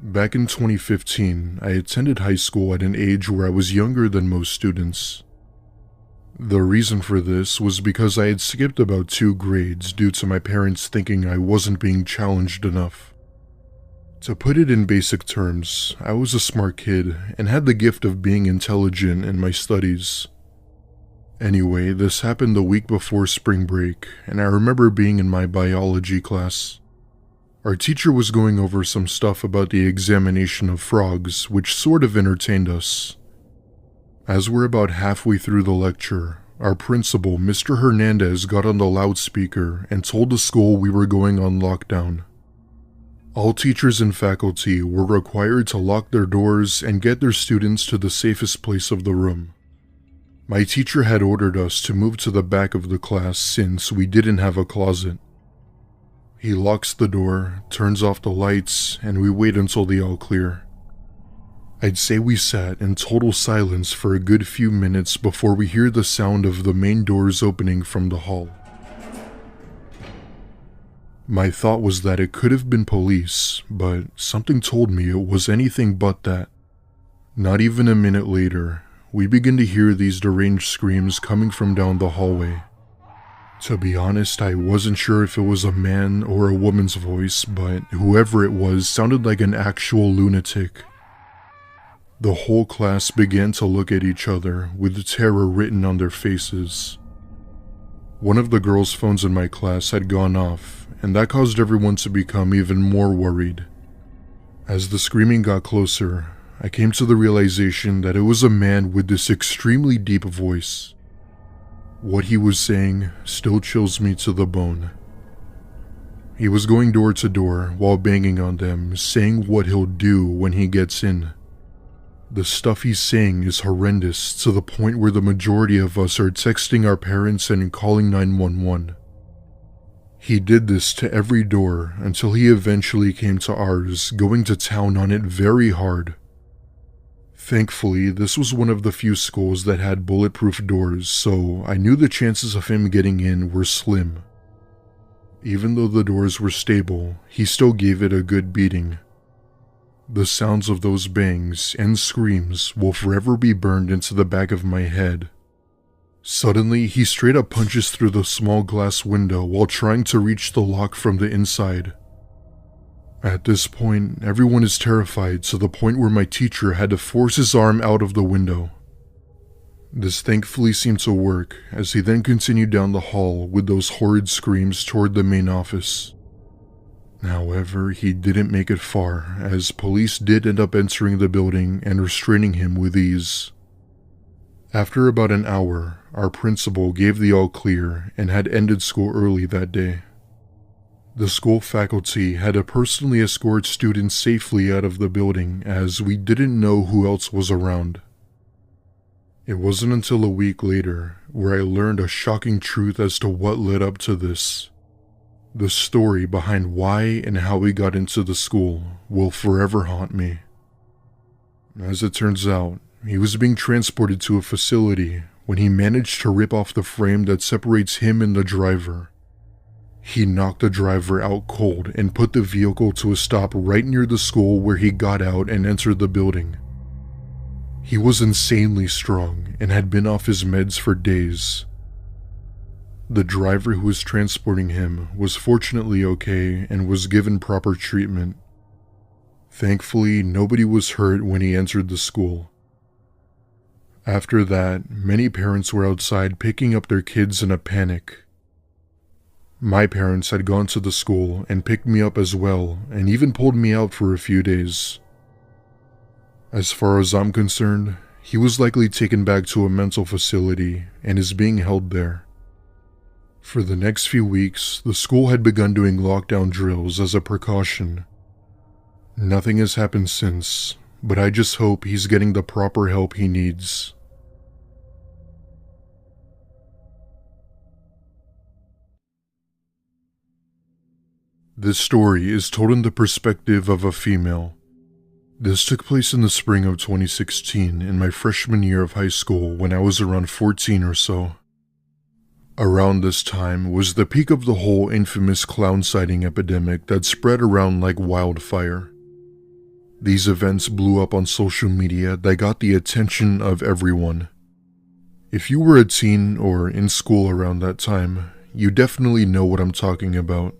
Back in 2015, I attended high school at an age where I was younger than most students. The reason for this was because I had skipped about 2 grades due to my parents thinking I wasn't being challenged enough. To put it in basic terms, I was a smart kid and had the gift of being intelligent in my studies. Anyway, this happened the week before spring break, and I remember being in my biology class. Our teacher was going over some stuff about the examination of frogs, which sort of entertained us. As we're about halfway through the lecture, our principal, Mr. Hernandez, got on the loudspeaker and told the school we were going on lockdown. All teachers and faculty were required to lock their doors and get their students to the safest place of the room. My teacher had ordered us to move to the back of the class since we didn't have a closet. He locks the door, turns off the lights, and we wait until the all clear. I'd say we sat in total silence for a good few minutes before we hear the sound of the main doors opening from the hall. My thought was that it could have been police, but something told me it was anything but that. Not even a minute later, we begin to hear these deranged screams coming from down the hallway. To be honest, I wasn't sure if it was a man or a woman's voice, but whoever it was sounded like an actual lunatic. The whole class began to look at each other with terror written on their faces. One of the girls' phones in my class had gone off, and that caused everyone to become even more worried. As the screaming got closer, I came to the realization that it was a man with this extremely deep voice. What he was saying still chills me to the bone. He was going door to door while banging on them, saying what he'll do when he gets in. The stuff he's saying is horrendous to the point where the majority of us are texting our parents and calling 911. He did this to every door until he eventually came to ours, going to town on it very hard. Thankfully, this was one of the few schools that had bulletproof doors, so I knew the chances of him getting in were slim. Even though the doors were stable, he still gave it a good beating. The sounds of those bangs and screams will forever be burned into the back of my head. Suddenly, he straight up punches through the small glass window while trying to reach the lock from the inside. At this point, everyone is terrified to the point where my teacher had to force his arm out of the window. This thankfully seemed to work, as he then continued down the hall with those horrid screams toward the main office. However, he didn't make it far, as police did end up entering the building and restraining him with ease. After about an hour, our principal gave the all clear and had ended school early that day. The school faculty had to personally escort students safely out of the building as we didn't know who else was around. It wasn't until a week later where I learned a shocking truth as to what led up to this. The story behind why and how we got into the school will forever haunt me. As it turns out, he was being transported to a facility when he managed to rip off the frame that separates him and the driver. He knocked the driver out cold and put the vehicle to a stop right near the school where he got out and entered the building. He was insanely strong and had been off his meds for days. The driver who was transporting him was fortunately okay and was given proper treatment. Thankfully, nobody was hurt when he entered the school. After that, many parents were outside picking up their kids in a panic. My parents had gone to the school and picked me up as well, and even pulled me out for a few days. As far as I'm concerned, he was likely taken back to a mental facility and is being held there. For the next few weeks, the school had begun doing lockdown drills as a precaution. Nothing has happened since, but I just hope he's getting the proper help he needs. This story is told in the perspective of a female. This took place in the spring of 2016 in my freshman year of high school when I was around 14 or so. Around this time was the peak of the whole infamous clown sighting epidemic that spread around like wildfire. These events blew up on social media that got the attention of everyone. If you were a teen or in school around that time, you definitely know what I'm talking about.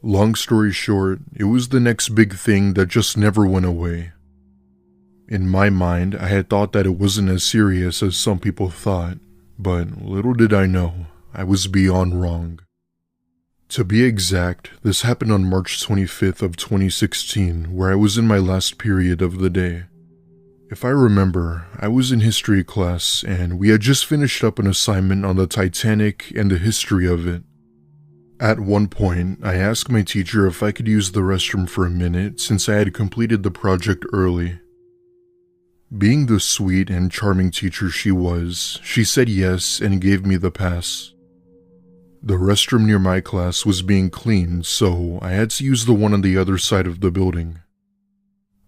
Long story short, it was the next big thing that just never went away. In my mind, I had thought that it wasn't as serious as some people thought, but little did I know, I was beyond wrong. To be exact, this happened on March 25th of 2016, where I was in my last period of the day. If I remember, I was in history class and we had just finished up an assignment on the Titanic and the history of it. At one point, I asked my teacher if I could use the restroom for a minute since I had completed the project early. Being the sweet and charming teacher she was, she said yes and gave me the pass. The restroom near my class was being cleaned, so I had to use the one on the other side of the building.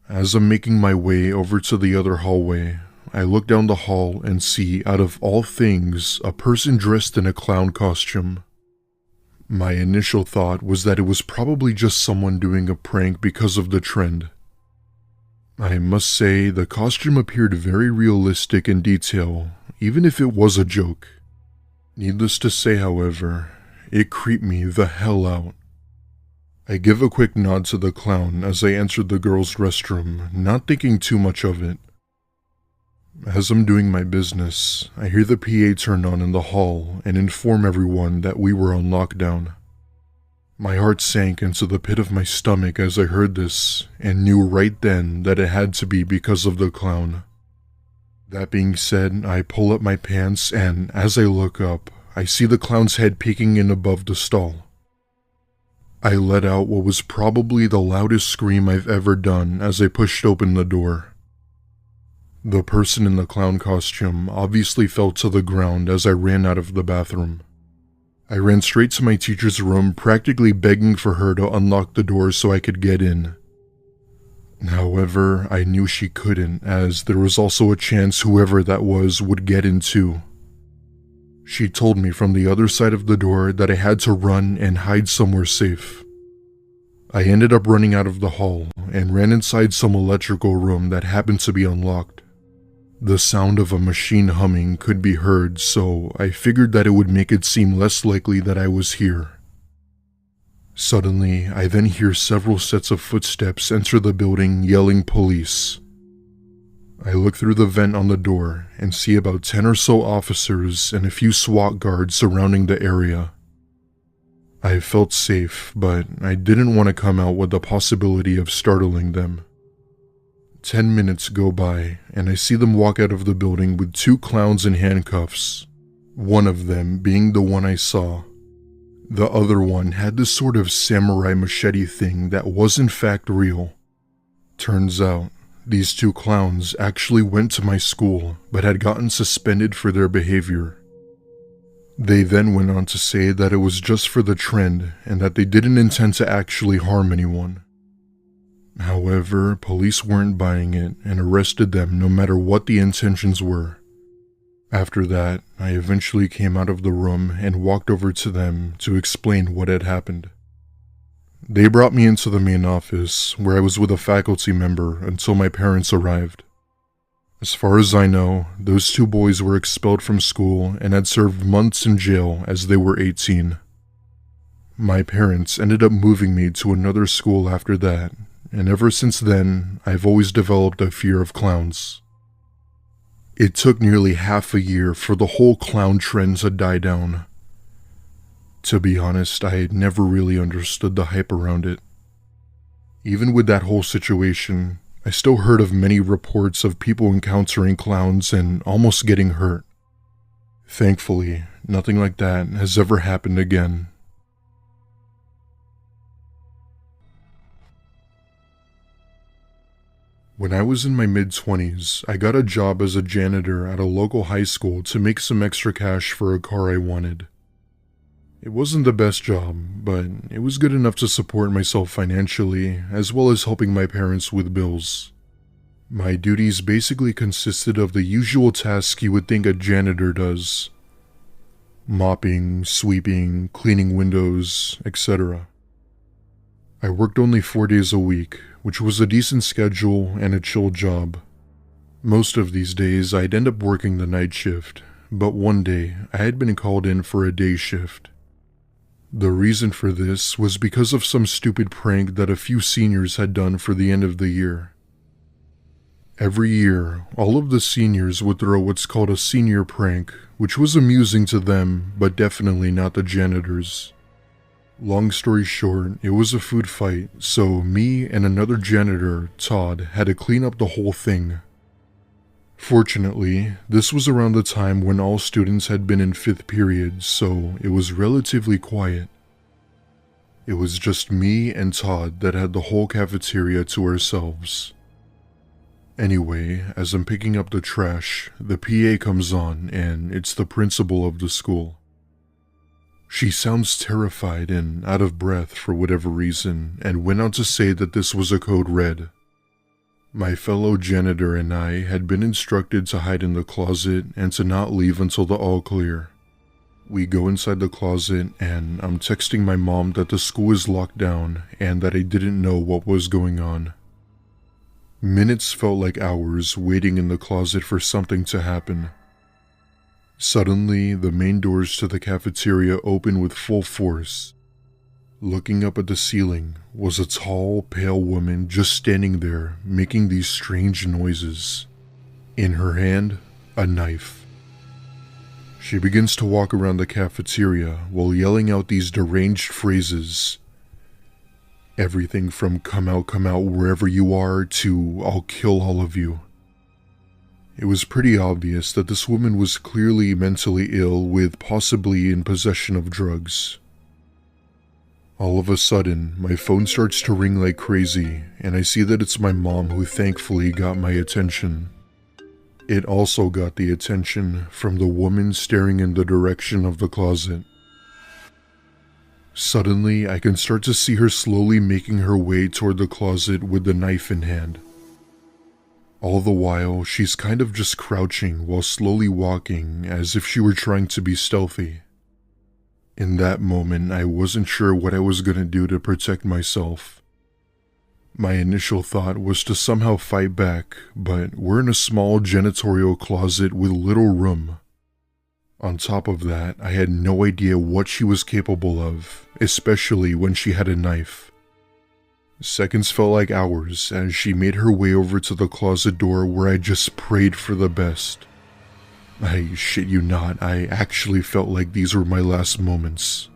As I'm making my way over to the other hallway, I look down the hall and see, out of all things, a person dressed in a clown costume. My initial thought was that it was probably just someone doing a prank because of the trend. I must say, the costume appeared very realistic in detail, even if it was a joke. Needless to say, however, it creeped me the hell out. I give a quick nod to the clown as I entered the girls' restroom, not thinking too much of it. As I'm doing my business, I hear the PA turn on in the hall and inform everyone that we were on lockdown. My heart sank into the pit of my stomach as I heard this, and knew right then that it had to be because of the clown. That being said, I pull up my pants and, as I look up, I see the clown's head peeking in above the stall. I let out what was probably the loudest scream I've ever done as I pushed open the door. The person in the clown costume obviously fell to the ground as I ran out of the bathroom. I ran straight to my teacher's room, practically begging for her to unlock the door so I could get in. However, I knew she couldn't, as there was also a chance whoever that was would get in too. She told me from the other side of the door that I had to run and hide somewhere safe. I ended up running out of the hall and ran inside some electrical room that happened to be unlocked. The sound of a machine humming could be heard, so I figured that it would make it seem less likely that I was here. Suddenly, I then hear several sets of footsteps enter the building yelling police. I look through the vent on the door and see about 10 or so officers and a few SWAT guards surrounding the area. I felt safe, but I didn't want to come out with the possibility of startling them. 10 minutes go by, and I see them walk out of the building with 2 clowns in handcuffs, one of them being the one I saw. The other one had this sort of samurai machete thing that was in fact real. Turns out, these 2 clowns actually went to my school, but had gotten suspended for their behavior. They then went on to say that it was just for the trend, and that they didn't intend to actually harm anyone. However, police weren't buying it and arrested them no matter what the intentions were. After that, I eventually came out of the room and walked over to them to explain what had happened. They brought me into the main office, where I was with a faculty member until my parents arrived. As far as I know, those 2 boys were expelled from school and had served months in jail as they were 18. My parents ended up moving me to another school after that, and ever since then, I've always developed a fear of clowns. It took nearly half a year for the whole clown trend to die down. To be honest, I had never really understood the hype around it. Even with that whole situation, I still heard of many reports of people encountering clowns and almost getting hurt. Thankfully, nothing like that has ever happened again. When I was in my mid-20s, I got a job as a janitor at a local high school to make some extra cash for a car I wanted. It wasn't the best job, but it was good enough to support myself financially, as well as helping my parents with bills. My duties basically consisted of the usual tasks you would think a janitor does: mopping, sweeping, cleaning windows, etc. I worked only 4 days a week, which was a decent schedule and a chill job. Most of these days I'd end up working the night shift, but one day I had been called in for a day shift. The reason for this was because of some stupid prank that a few seniors had done for the end of the year. Every year, all of the seniors would throw what's called a senior prank, which was amusing to them, but definitely not the janitors. Long story short, it was a food fight, so me and another janitor, Todd, had to clean up the whole thing. Fortunately, this was around the time when all students had been in 5th period, so it was relatively quiet. It was just me and Todd that had the whole cafeteria to ourselves. Anyway, as I'm picking up the trash, the PA comes on and it's the principal of the school. She sounds terrified and out of breath for whatever reason and went on to say that this was a code red. My fellow janitor and I had been instructed to hide in the closet and to not leave until the all clear. We go inside the closet and I'm texting my mom that the school is locked down and that I didn't know what was going on. Minutes felt like hours waiting in the closet for something to happen. Suddenly, the main doors to the cafeteria open with full force. Looking up at the ceiling was a tall, pale woman just standing there, making these strange noises. In her hand, a knife. She begins to walk around the cafeteria while yelling out these deranged phrases. Everything from come out wherever you are to I'll kill all of you. It was pretty obvious that this woman was clearly mentally ill with possibly in possession of drugs. All of a sudden, my phone starts to ring like crazy, and I see that it's my mom who thankfully got my attention. It also got the attention from the woman staring in the direction of the closet. Suddenly, I can start to see her slowly making her way toward the closet with the knife in hand. All the while, she's kind of just crouching while slowly walking as if she were trying to be stealthy. In that moment, I wasn't sure what I was going to do to protect myself. My initial thought was to somehow fight back, but we're in a small janitorial closet with little room. On top of that, I had no idea what she was capable of, especially when she had a knife. Seconds felt like hours as she made her way over to the closet door where I just prayed for the best. I shit you not, I actually felt like these were my last moments.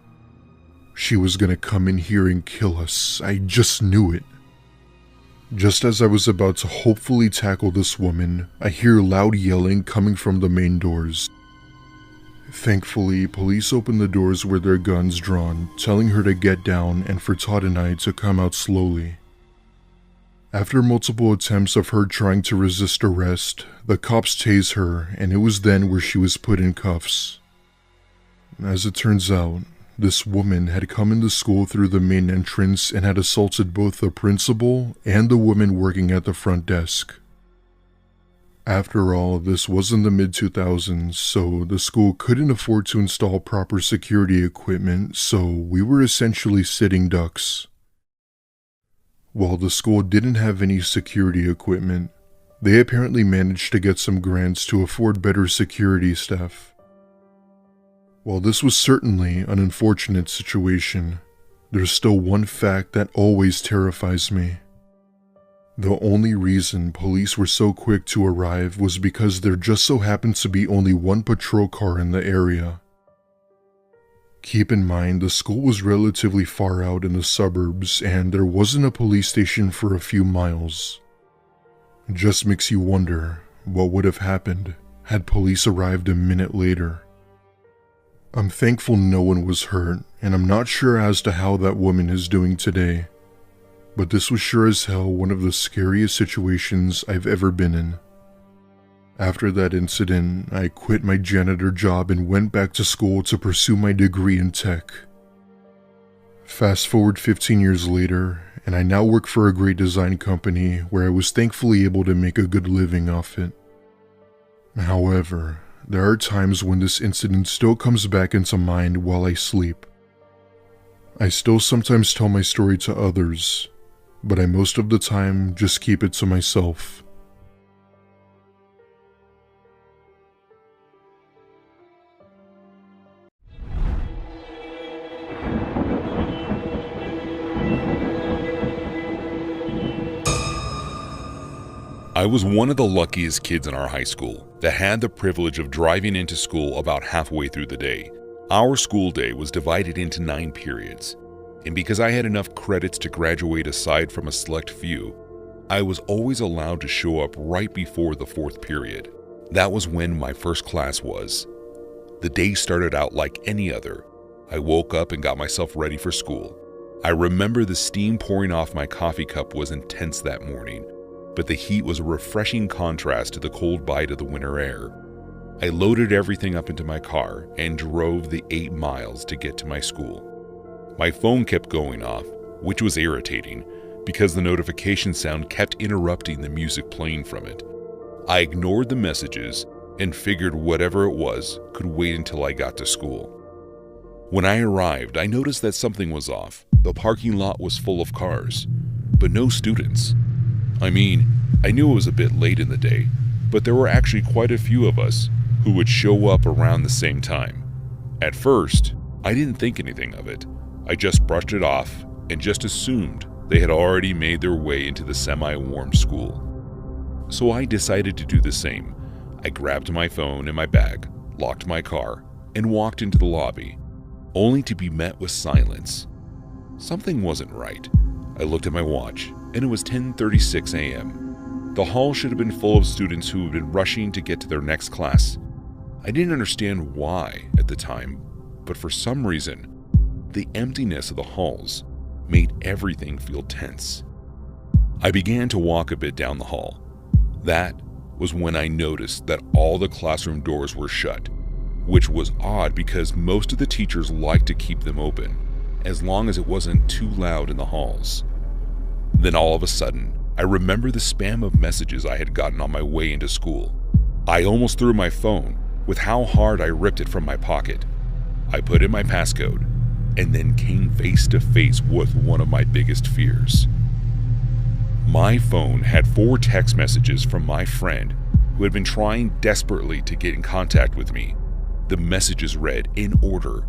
She was gonna come in here and kill us, I just knew it. Just as I was about to hopefully tackle this woman, I hear loud yelling coming from the main doors. Thankfully, police opened the doors with their guns drawn, telling her to get down and for Todd and I to come out slowly. After multiple attempts of her trying to resist arrest, the cops tased her, and it was then where she was put in cuffs. As it turns out, this woman had come into school through the main entrance and had assaulted both the principal and the woman working at the front desk. After all, this was in the mid-2000s, so the school couldn't afford to install proper security equipment, so we were essentially sitting ducks. While the school didn't have any security equipment, they apparently managed to get some grants to afford better security staff. While this was certainly an unfortunate situation, there's still one fact that always terrifies me. The only reason police were so quick to arrive was because there just so happened to be only one patrol car in the area. Keep in mind, the school was relatively far out in the suburbs and there wasn't a police station for a few miles. It just makes you wonder what would have happened had police arrived a minute later. I'm thankful no one was hurt, and I'm not sure as to how that woman is doing today. But this was sure as hell one of the scariest situations I've ever been in. After that incident, I quit my janitor job and went back to school to pursue my degree in tech. Fast forward 15 years later, and I now work for a great design company where I was thankfully able to make a good living off it. However, there are times when this incident still comes back into mind while I sleep. I still sometimes tell my story to others, but I most of the time just keep it to myself. I was one of the luckiest kids in our high school that had the privilege of driving into school about halfway through the day. Our school day was divided into 9 periods, and because I had enough credits to graduate aside from a select few, I was always allowed to show up right before the 4th period. That was when my first class was. The day started out like any other. I woke up and got myself ready for school. I remember the steam pouring off my coffee cup was intense that morning, but the heat was a refreshing contrast to the cold bite of the winter air. I loaded everything up into my car and drove the 8 miles to get to my school. My phone kept going off, which was irritating because the notification sound kept interrupting the music playing from it. I ignored the messages and figured whatever it was could wait until I got to school. When I arrived, I noticed that something was off. The parking lot was full of cars, but no students. I mean, I knew it was a bit late in the day, but there were actually quite a few of us who would show up around the same time. At first, I didn't think anything of it. I just brushed it off and just assumed they had already made their way into the semi-warm school. So I decided to do the same. I grabbed my phone and my bag, locked my car, and walked into the lobby, only to be met with silence. Something wasn't right. I looked at my watch, and it was 10:36 a.m. The hall should have been full of students who had been rushing to get to their next class. I didn't understand why at the time, but for some reason, the emptiness of the halls made everything feel tense. I began to walk a bit down the hall. That was when I noticed that all the classroom doors were shut, which was odd because most of the teachers liked to keep them open, as long as it wasn't too loud in the halls. Then all of a sudden, I remember the spam of messages I had gotten on my way into school. I almost threw my phone with how hard I ripped it from my pocket. I put in my passcode and then came face to face with one of my biggest fears. My phone had 4 text messages from my friend who had been trying desperately to get in contact with me. The messages read in order: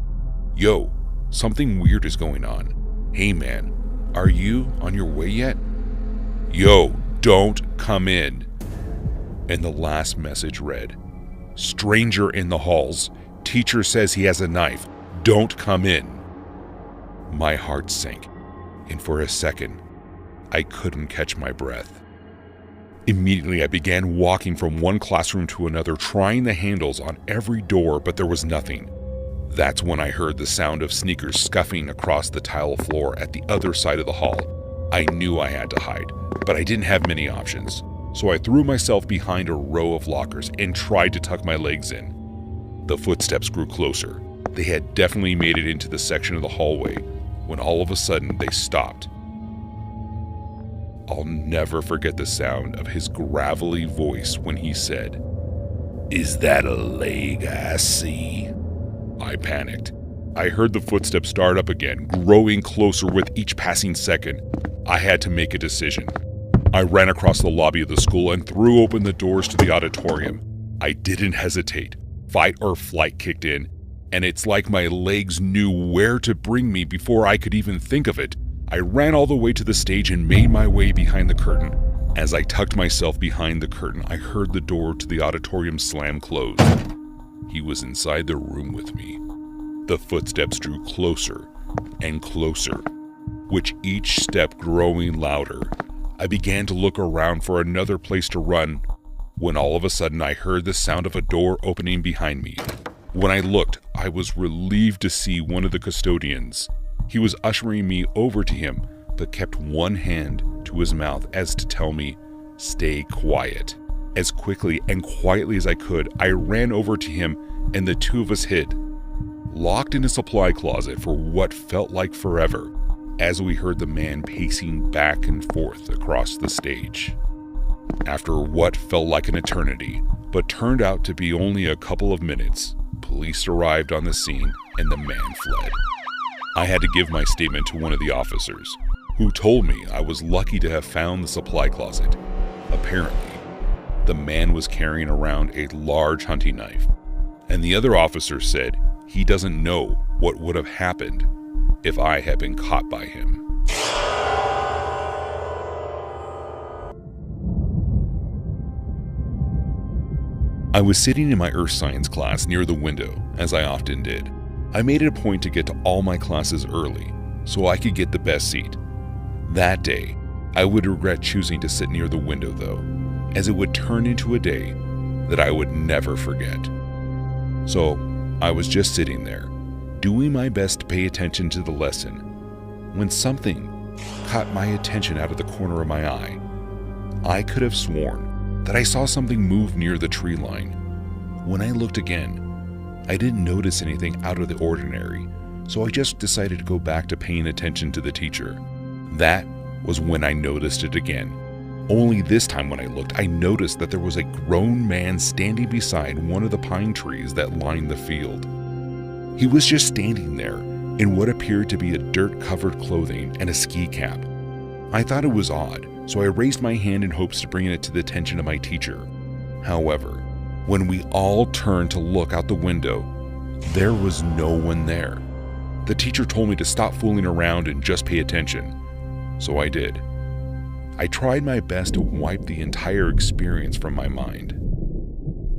"Yo, something weird is going on. Hey man, are you on your way yet? Yo, don't come in." And the last message read: "Stranger in the halls. Teacher says he has a knife. Don't come in." My heart sank, and for a second, I couldn't catch my breath. Immediately, I began walking from one classroom to another, trying the handles on every door, but there was nothing. That's when I heard the sound of sneakers scuffing across the tile floor at the other side of the hall. I knew I had to hide, but I didn't have many options, so I threw myself behind a row of lockers and tried to tuck my legs in. The footsteps grew closer. They had definitely made it into the section of the hallway when all of a sudden they stopped. I'll never forget the sound of his gravelly voice when he said, "Is that a leg I see?" I panicked. I heard the footsteps start up again, growing closer with each passing second. I had to make a decision. I ran across the lobby of the school and threw open the doors to the auditorium. I didn't hesitate. Fight or flight kicked in, and it's like my legs knew where to bring me before I could even think of it. I ran all the way to the stage and made my way behind the curtain. As I tucked myself behind the curtain, I heard the door to the auditorium slam closed. He was inside the room with me. The footsteps drew closer and closer, with each step growing louder. I began to look around for another place to run, when all of a sudden I heard the sound of a door opening behind me. When I looked, I was relieved to see one of the custodians. He was ushering me over to him, but kept one hand to his mouth as to tell me, "Stay quiet." As quickly and quietly as I could, I ran over to him and the two of us hid, locked in a supply closet for what felt like forever, as we heard the man pacing back and forth across the stage. After what felt like an eternity, but turned out to be only a couple of minutes, police arrived on the scene and the man fled. I had to give my statement to one of the officers, who told me I was lucky to have found the supply closet. Apparently, the man was carrying around a large hunting knife, and the other officer said he doesn't know what would have happened if I had been caught by him. I was sitting in my earth science class near the window, as I often did. I made it a point to get to all my classes early, so I could get the best seat. That day, I would regret choosing to sit near the window though, as it would turn into a day that I would never forget. So, I was just sitting there, doing my best to pay attention to the lesson, when something caught my attention out of the corner of my eye. I could have sworn that I saw something move near the tree line. When I looked again, I didn't notice anything out of the ordinary, so I just decided to go back to paying attention to the teacher. That was when I noticed it again. Only this time when I looked, I noticed that there was a grown man standing beside one of the pine trees that lined the field. He was just standing there in what appeared to be a dirt-covered clothing and a ski cap. I thought it was odd, so I raised my hand in hopes to bring it to the attention of my teacher. However, when we all turned to look out the window, there was no one there. The teacher told me to stop fooling around and just pay attention, so I did. I tried my best to wipe the entire experience from my mind.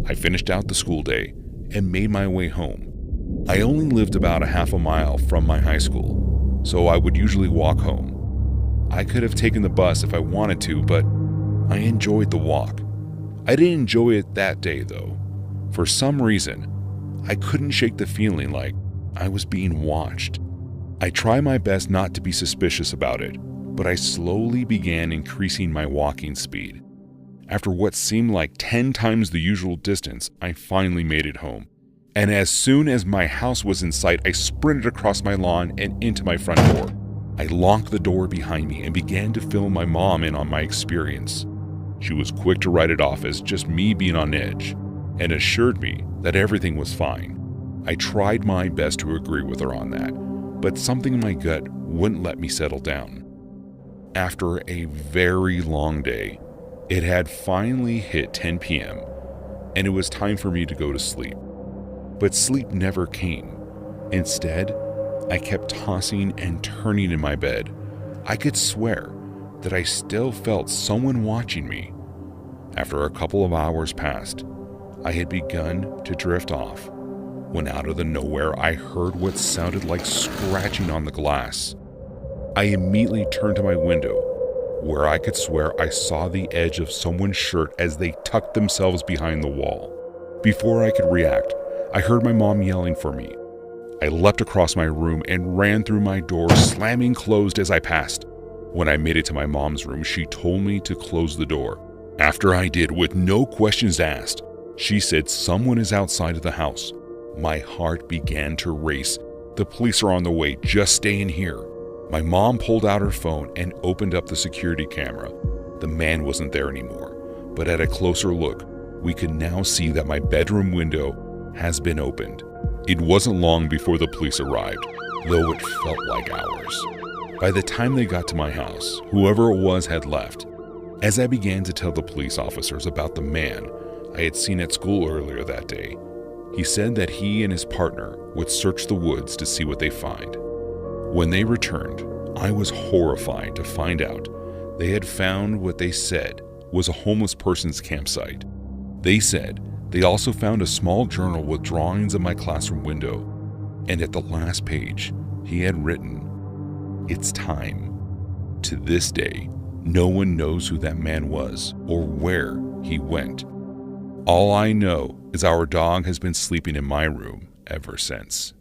I finished out the school day and made my way home. I only lived about a half a mile from my high school, so I would usually walk home. I could have taken the bus if I wanted to, but I enjoyed the walk. I didn't enjoy it that day though. For some reason, I couldn't shake the feeling like I was being watched. I tried my best not to be suspicious about it, but I slowly began increasing my walking speed. After what seemed like 10 times the usual distance, I finally made it home. And as soon as my house was in sight, I sprinted across my lawn and into my front door. I locked the door behind me and began to fill my mom in on my experience. She was quick to write it off as just me being on edge and assured me that everything was fine. I tried my best to agree with her on that, but something in my gut wouldn't let me settle down. After a very long day, it had finally hit 10 p.m. and it was time for me to go to sleep. But sleep never came. Instead, I kept tossing and turning in my bed. I could swear that I still felt someone watching me. After a couple of hours passed, I had begun to drift off, when out of the nowhere I heard what sounded like scratching on the glass. I immediately turned to my window, where I could swear I saw the edge of someone's shirt as they tucked themselves behind the wall. Before I could react, I heard my mom yelling for me. I leapt across my room and ran through my door, slamming closed as I passed. When I made it to my mom's room, she told me to close the door. After I did, with no questions asked, she said someone is outside of the house. My heart began to race. The police are on the way, just stay in here. My mom pulled out her phone and opened up the security camera. The man wasn't there anymore, but at a closer look, we could now see that my bedroom window has been opened. It wasn't long before the police arrived, though it felt like hours. By the time they got to my house, whoever it was had left. As I began to tell the police officers about the man I had seen at school earlier that day, he said that he and his partner would search the woods to see what they find. When they returned, I was horrified to find out they had found what they said was a homeless person's campsite. They said they also found a small journal with drawings of my classroom window, and at the last page, he had written, "It's time." To this day, no one knows who that man was or where he went. All I know is our dog has been sleeping in my room ever since.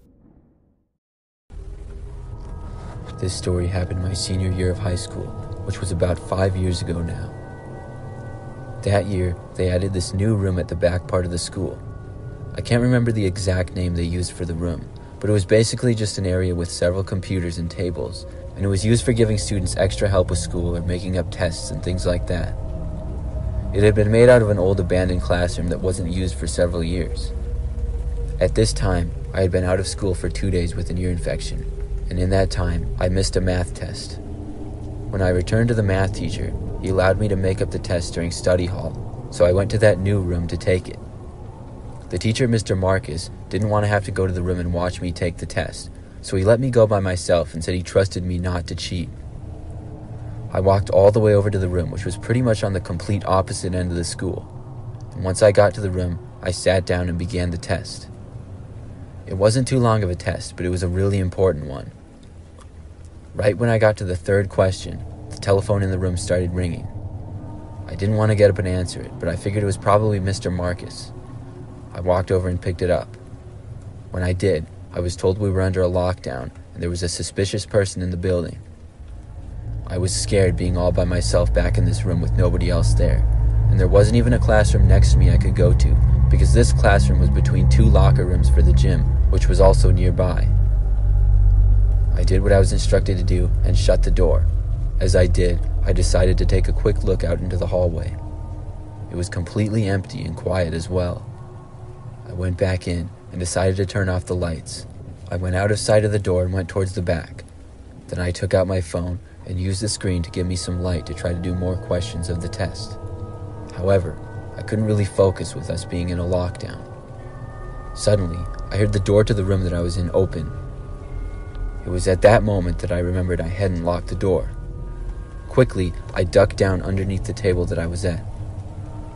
This story happened my senior year of high school, which was about 5 years ago now. That year, they added this new room at the back part of the school. I can't remember the exact name they used for the room, but it was basically just an area with several computers and tables, and it was used for giving students extra help with school or making up tests and things like that. It had been made out of an old abandoned classroom that wasn't used for several years. At this time, I had been out of school for 2 days with an ear infection, and in that time, I missed a math test. When I returned to the math teacher, he allowed me to make up the test during study hall, so I went to that new room to take it. The teacher, Mr. Marcus, didn't want to have to go to the room and watch me take the test, so he let me go by myself and said he trusted me not to cheat. I walked all the way over to the room, which was pretty much on the complete opposite end of the school, and once I got to the room, I sat down and began the test. It wasn't too long of a test, but it was a really important one. Right when I got to the third question, the telephone in the room started ringing. I didn't want to get up and answer it, but I figured it was probably Mr. Marcus. I walked over and picked it up. When I did, I was told we were under a lockdown and there was a suspicious person in the building. I was scared being all by myself back in this room with nobody else there, and there wasn't even a classroom next to me I could go to, because this classroom was between two locker rooms for the gym, which was also nearby. I did what I was instructed to do and shut the door. As I did, I decided to take a quick look out into the hallway. It was completely empty and quiet as well. I went back in and decided to turn off the lights. I went out of sight of the door and went towards the back. Then I took out my phone and used the screen to give me some light to try to do more questions of the test. However, I couldn't really focus with us being in a lockdown. Suddenly, I heard the door to the room that I was in open. It was at that moment that I remembered I hadn't locked the door. Quickly, I ducked down underneath the table that I was at.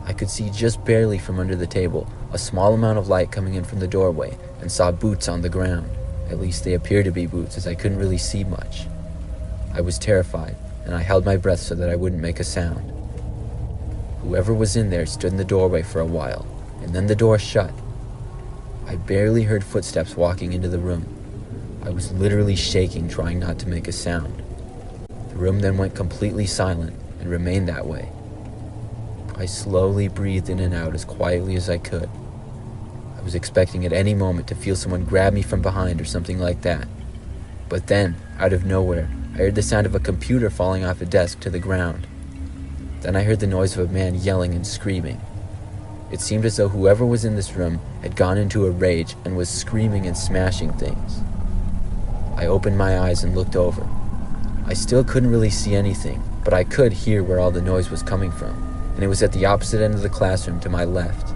I could see just barely from under the table a small amount of light coming in from the doorway and saw boots on the ground. At least they appeared to be boots, as I couldn't really see much. I was terrified, and I held my breath so that I wouldn't make a sound. Whoever was in there stood in the doorway for a while, and then the door shut. I barely heard footsteps walking into the room. I was literally shaking, trying not to make a sound. The room then went completely silent and remained that way. I slowly breathed in and out as quietly as I could. I was expecting at any moment to feel someone grab me from behind or something like that. But then, out of nowhere, I heard the sound of a computer falling off a desk to the ground. Then I heard the noise of a man yelling and screaming. It seemed as though whoever was in this room had gone into a rage and was screaming and smashing things. I opened my eyes and looked over. I still couldn't really see anything, but I could hear where all the noise was coming from, and it was at the opposite end of the classroom to my left.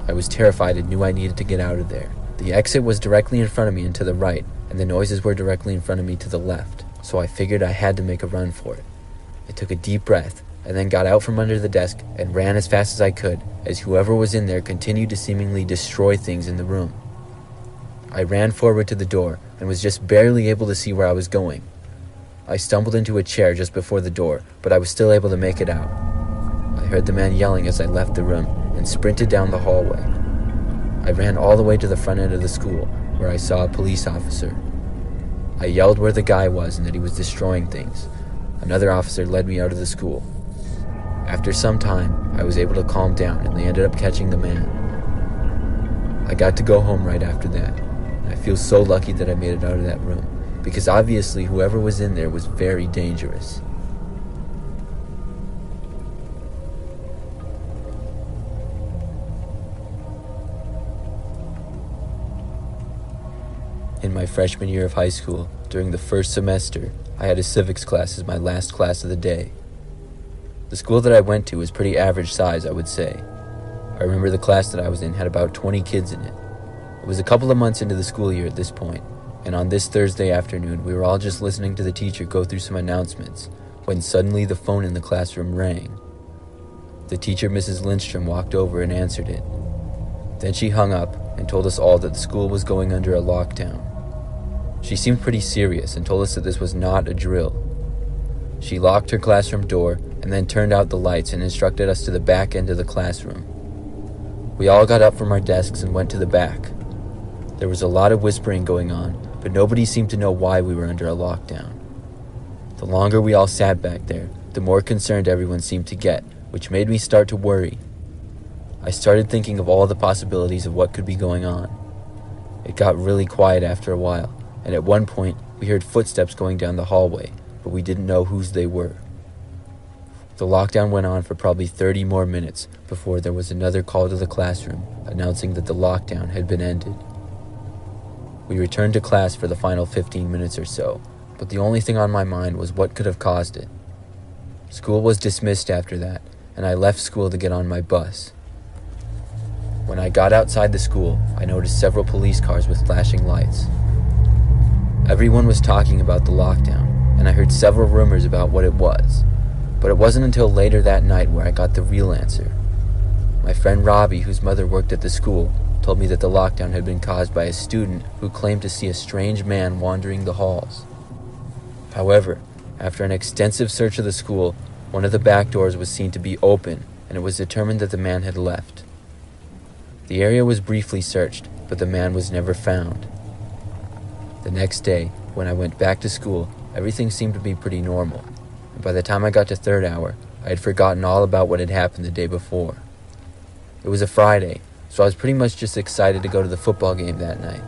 I was terrified and knew I needed to get out of there. The exit was directly in front of me and to the right, and the noises were directly in front of me to the left, so I figured I had to make a run for it. I took a deep breath, and then got out from under the desk and ran as fast as I could, as whoever was in there continued to seemingly destroy things in the room. I ran forward to the door and was just barely able to see where I was going. I stumbled into a chair just before the door, but I was still able to make it out. I heard the man yelling as I left the room and sprinted down the hallway. I ran all the way to the front end of the school, where I saw a police officer. I yelled where the guy was and that he was destroying things. Another officer led me out of the school. After some time, I was able to calm down and they ended up catching the man. I got to go home right after that. I feel so lucky that I made it out of that room, because obviously whoever was in there was very dangerous. In my freshman year of high school, during the first semester, I had a civics class as my last class of the day. The school that I went to was pretty average size, I would say. I remember the class that I was in had about 20 kids in it. It was a couple of months into the school year at this point, and on this Thursday afternoon, we were all just listening to the teacher go through some announcements, when suddenly the phone in the classroom rang. The teacher, Mrs. Lindstrom, walked over and answered it. Then she hung up and told us all that the school was going under a lockdown. She seemed pretty serious and told us that this was not a drill. She locked her classroom door and then turned out the lights and instructed us to the back end of the classroom. We all got up from our desks and went to the back. There was a lot of whispering going on, but nobody seemed to know why we were under a lockdown. The longer we all sat back there, the more concerned everyone seemed to get, which made me start to worry. I started thinking of all the possibilities of what could be going on. It got really quiet after a while, and at one point we heard footsteps going down the hallway, but we didn't know whose they were. The lockdown went on for probably 30 more minutes before there was another call to the classroom announcing that the lockdown had been ended. We returned to class for the final 15 minutes or so, but the only thing on my mind was what could have caused it. School was dismissed after that, and I left school to get on my bus. When I got outside the school, I noticed several police cars with flashing lights. Everyone was talking about the lockdown, and I heard several rumors about what it was, but it wasn't until later that night where I got the real answer. My friend Robbie, whose mother worked at the school, told me that the lockdown had been caused by a student who claimed to see a strange man wandering the halls. However, after an extensive search of the school, one of the back doors was seen to be open, and it was determined that the man had left. The area was briefly searched, but the man was never found. The next day, when I went back to school, everything seemed to be pretty normal, and by the time I got to third hour, I had forgotten all about what had happened the day before. It was a Friday, so I was pretty much just excited to go to the football game that night.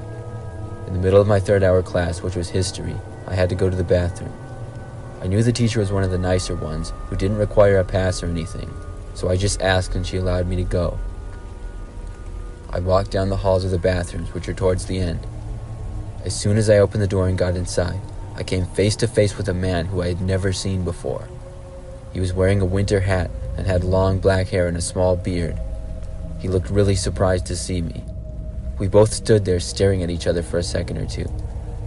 In the middle of my third hour class, which was history, I had to go to the bathroom. I knew the teacher was one of the nicer ones, who didn't require a pass or anything, so I just asked and she allowed me to go. I walked down the halls of the bathrooms, which are towards the end. As soon as I opened the door and got inside, I came face to face with a man who I had never seen before. He was wearing a winter hat and had long black hair and a small beard. He looked really surprised to see me. We both stood there staring at each other for a second or two.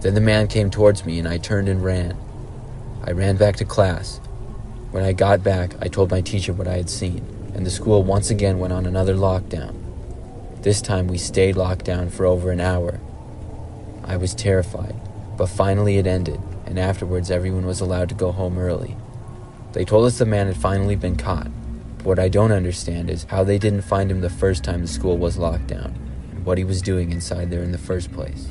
Then the man came towards me and I turned and ran. I ran back to class. When I got back, I told my teacher what I had seen, and the school once again went on another lockdown. This time we stayed locked down for over an hour. I was terrified, but finally it ended, and afterwards everyone was allowed to go home early. They told us the man had finally been caught, but what I don't understand is how they didn't find him the first time the school was locked down, and what he was doing inside there in the first place.